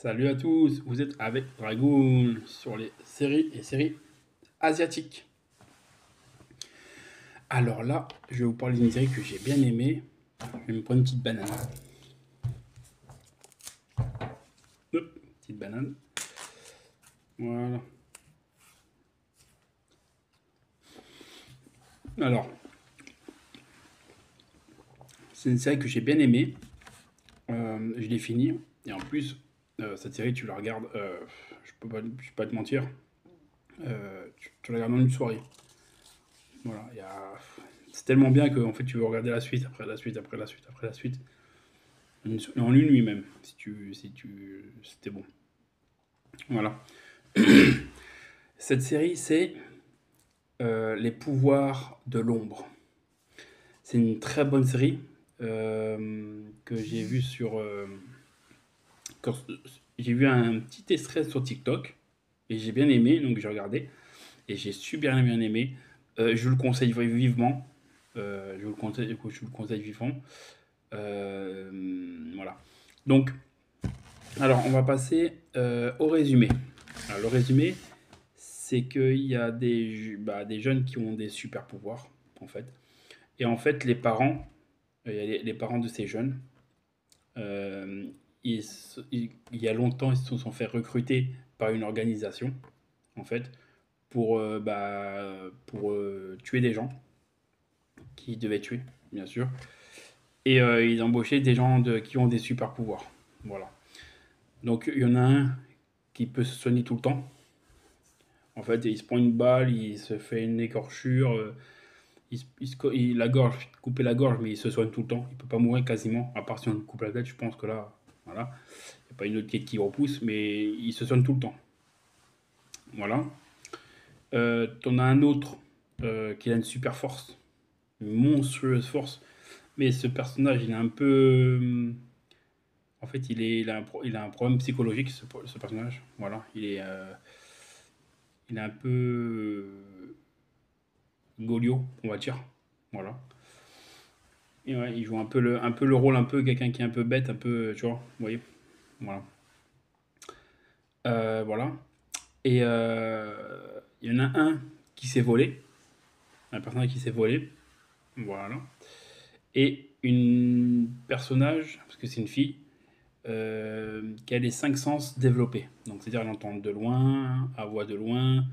Salut à tous, vous êtes avec Dragoon sur les séries et séries asiatiques. Alors là, je vais vous parler d'une série que j'ai bien aimée. Je vais me prendre une petite banane. Hop, petite banane. Voilà. Alors, c'est une série que j'ai bien aimée. Je l'ai finie. Et en plus, cette série, tu la regardes, je peux pas te mentir, tu la regardes en une soirée. Voilà, c'est tellement bien que en fait, tu veux regarder la suite, après la suite, après la suite, après la suite. En une nuit même, si c'était bon. Voilà. Cette série, c'est Les pouvoirs de l'ombre. C'est une très bonne série que j'ai vue sur. Quand- j'ai vu un petit extrait sur TikTok et j'ai bien aimé, donc j'ai regardé et j'ai super bien aimé. Je vous le conseille vivement. Je vous le conseille vivement. Voilà. Donc, alors, on va passer au résumé. Alors, le résumé, c'est qu'il y a des jeunes qui ont des super pouvoirs, en fait. Et en fait, les parents, les parents de ces jeunes, euh, il y a longtemps, ils se sont fait recruter par une organisation, en fait, pour tuer des gens qui devaient tuer, bien sûr. Et ils embauchaient des gens qui ont des super pouvoirs. Voilà. Donc, il y en a un qui peut se soigner tout le temps. En fait, il se prend une balle, il se fait une écorchure, la gorge, couper la gorge, mais il se soigne tout le temps. Il peut pas mourir quasiment, à part si on lui coupe la tête. Je pense que là, voilà, il n'y a pas une autre tête qui repousse, mais il se soigne tout le temps. Voilà. T'en as un autre qui a une super force, une monstrueuse force, mais ce personnage, il est un peu. En fait, il a un problème psychologique, ce personnage. Voilà. Il est un peu Golio, on va dire. Voilà. Et ouais, il joue un peu le rôle, un peu quelqu'un qui est un peu bête, un peu, tu vois, vous voyez. Voilà. Voilà. Et il y en a un qui s'est volé, un personnage qui s'est volé. Voilà. Et une personnage, parce que c'est une fille, qui a les cinq sens développés. Donc, c'est-à-dire, elle entend de loin, elle voit de loin.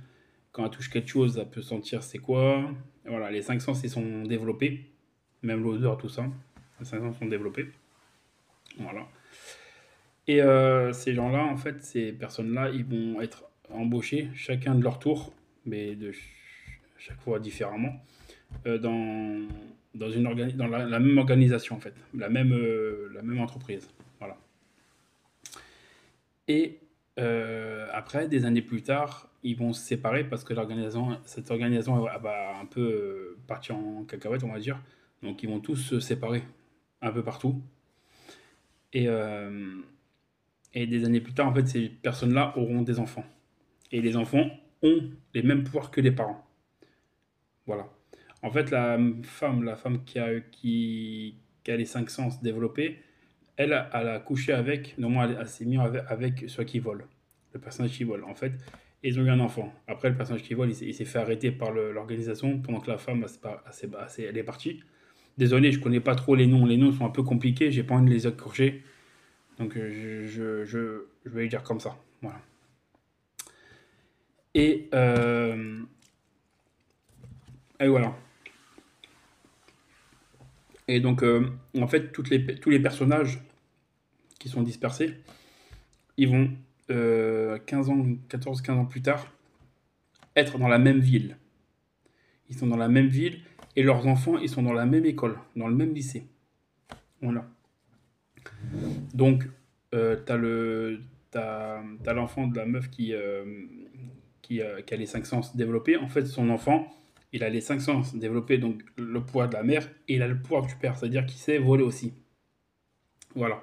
Quand elle touche quelque chose, elle peut sentir c'est quoi. Et voilà, les cinq sens, ils sont développés. Même l'odeur, tout ça. Les cinq sens sont développés. Voilà. Et ces gens-là, en fait, ces personnes-là, ils vont être embauchés chacun de leur tour, mais chaque fois différemment, dans la même organisation, en fait, la même entreprise. Voilà. Et après, des années plus tard, ils vont se séparer parce que cette organisation va un peu partir en cacahuète, on va dire. Donc, ils vont tous se séparer un peu partout. Et, euh, et des années plus tard, en fait, ces personnes-là auront des enfants. Et les enfants ont les mêmes pouvoirs que les parents. Voilà. En fait, la femme qui a les cinq sens développés, elle a couché avec, normalement, elle s'est mise avec celui qui vole, le personnage qui vole. En fait, ils ont eu un enfant. Après, le personnage qui vole, il s'est fait arrêter par l'organisation pendant que la femme, elle est partie. Désolé, je connais pas trop les noms. Les noms sont un peu compliqués, j'ai pas envie de les écorcher. Donc, je vais les dire comme ça. Voilà. Et, euh, et voilà. Et donc, en fait, tous les personnages qui sont dispersés, ils vont 15 ans, 14-15 ans plus tard, être dans la même ville. Ils sont dans la même ville et leurs enfants, ils sont dans la même école, dans le même lycée. Voilà. Donc, t'as l'enfant de la meuf qui a les cinq sens développés. En fait, son enfant, il a les cinq sens développés, donc le pouvoir de la mère, et il a le pouvoir du père, c'est-à-dire qu'il sait voler aussi. Voilà.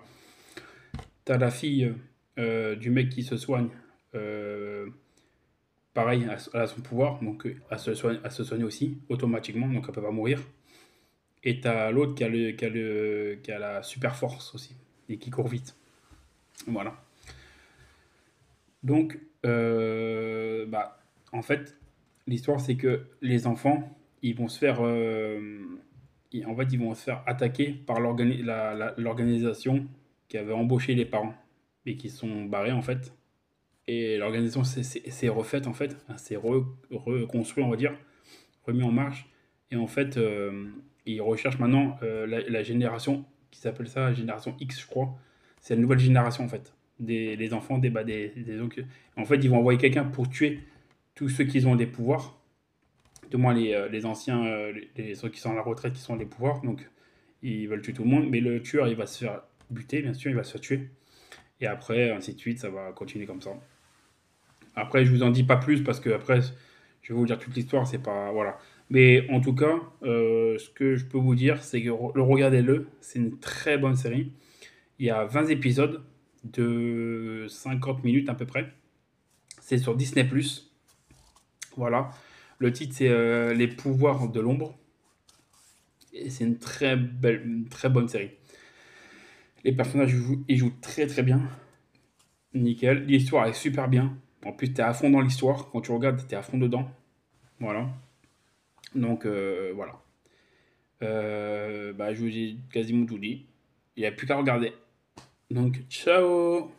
T'as la fille du mec qui se soigne. euh, Pareil, elle a son pouvoir, donc elle se soigne aussi, automatiquement, donc elle peut pas mourir. Et t'as l'autre qui a la super force aussi, et qui court vite. Voilà. Donc, bah, en fait, l'histoire, c'est que les enfants, ils vont se faire, en fait, ils vont se faire attaquer par l'organisation qui avait embauché les parents et qui sont barrés, en fait. Et l'organisation s'est refaite, en fait. Enfin, c'est reconstruit, on va dire, remis en marche. Et en fait, ils recherchent maintenant la génération qui s'appelle ça la génération X, je crois. C'est la nouvelle génération, en fait. Les enfants donc, en fait, ils vont envoyer quelqu'un pour tuer tous ceux qui ont des pouvoirs. Du moins, les anciens, ceux qui sont à la retraite, qui sont des pouvoirs. Donc, ils veulent tuer tout le monde. Mais le tueur, il va se faire buter, bien sûr, il va se faire tuer. Et après, ainsi de suite, ça va continuer comme ça. Après, je vous en dis pas plus parce que après, je vais vous dire toute l'histoire, c'est pas voilà. Mais en tout cas, ce que je peux vous dire, c'est que regardez-le, c'est une très bonne série. Il y a 20 épisodes de 50 minutes à peu près. C'est sur Disney+. Voilà. Le titre, c'est Les pouvoirs de l'ombre. Et c'est une très belle, une très bonne série. Les personnages, ils jouent très très bien. Nickel. L'histoire est super bien. En plus, t'es à fond dans l'histoire. Quand tu regardes, t'es à fond dedans. Voilà. Donc, voilà. Bah, je vous ai quasiment tout dit. Il n'y a plus qu'à regarder. Donc, ciao!